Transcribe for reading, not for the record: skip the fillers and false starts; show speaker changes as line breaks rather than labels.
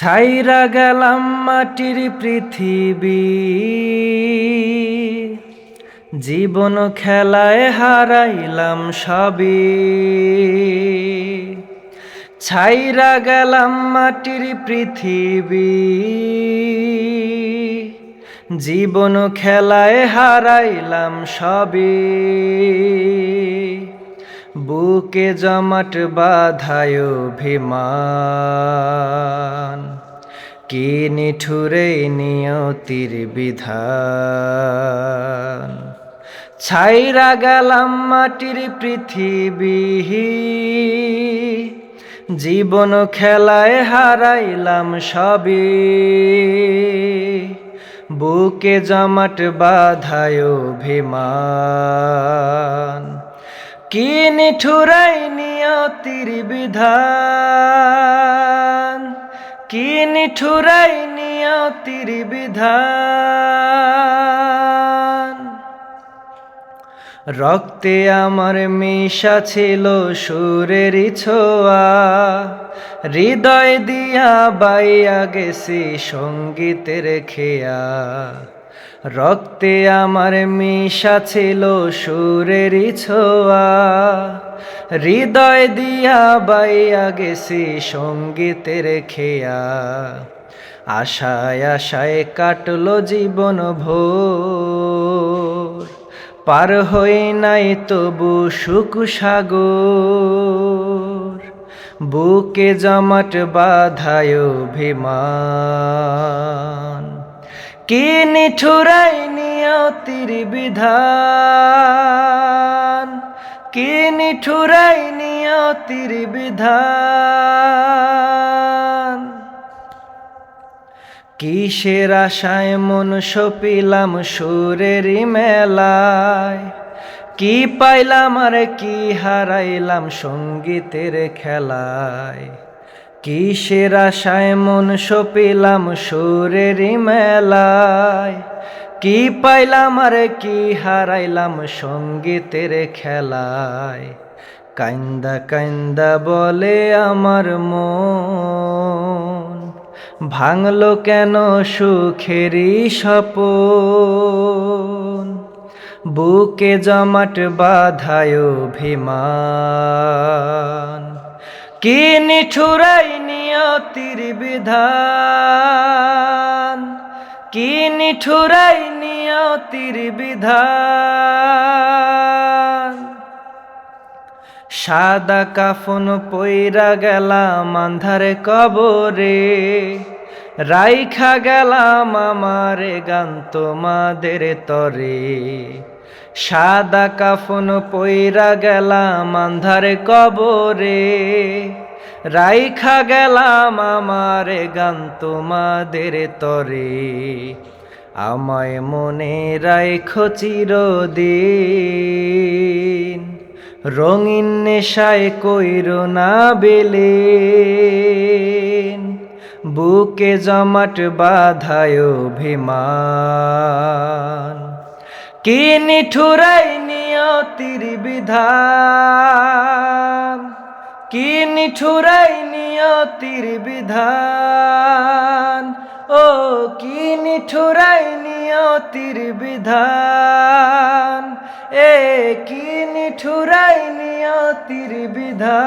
ছাইরা গেলাম মাটির পৃথিবী, জীবন খেলায় হারাইলাম সবই। ছাইরা গেলাম মাটির পৃথিবী, জীবন খেলায় হারাইলাম সবই। বুকে জমাট বাঁধায় অভিমান, কি নিঠুরে নিয়তির বিধান। ছাইরা গেলাম মাটির পৃথিবী, জীবন খেলায় হারাইলাম সবই। বুকে জমাট বাঁধায় অভিমান, কি নিঠুরাই নিয়তির বিধান, কি নিঠুরাই নিয়তির বিধান। রক্তে আমার মিশা ছিল সুরেরই ছোঁয়া, হৃদয় দিয়া বাইয়া গেছি সঙ্গীতের খেয়া। রক্তে আমার মিশা ছিল সুরেরই ছোঁয়া, হৃদয় দিয়া বাইয়া গেছি সঙ্গীতের খেয়া। আশায় আশায় কাটলো জীবন ভোর, পার হই নাই তবু সুখ সাগর। বুকে জমাট বাঁধায় অভিমান, কি নিঠুরাই নিয়তির বিধান, কি নিঠুরাই নিয়তির বিধান। কিসের আশায় মন সপিলাম সুরেরই মেলায়, কি পাইলাম আর কি হারাইলাম সঙ্গীতের খেলায়। কিসের আশায় মন সপিলাম সুরেরই মেলায়, কি পাইলাম আর কি হারাইলাম সঙ্গীতের খেলায়। কান্দা কান্দা বলে আমার মন, ভাঙলো কেন সুখেরই স্বপন। বুকে জমাট বাঁধায় অভিমান, কি নিঠুরাই নিয়তির বিধান, কি নিঠুরাই নিয়তির বিধান। সাদা কাফন পইরা গেলাম আন্ধার কবরে, রাইখা গেলাম আমারে গান তোমাদের তরে। সাদা কাফন পইরা গেলাম আন্ধার কবরে, রাইখা গেলাম আমারে গান তোমাদের তরে। আমায় মনে রাইখো চিরদিন, রঙিন নেশায় কইরো না বিলীন। বুকে জমাট বাঁধায় অভিমান, কি নিঠুরাই নিয়তির বিধান, কি নিঠুরাই নিয়তির বিধান। ও কি নিঠুরাই নিয়তির বিধান, এ কি নিঠুরাই নিয়তির বিধান।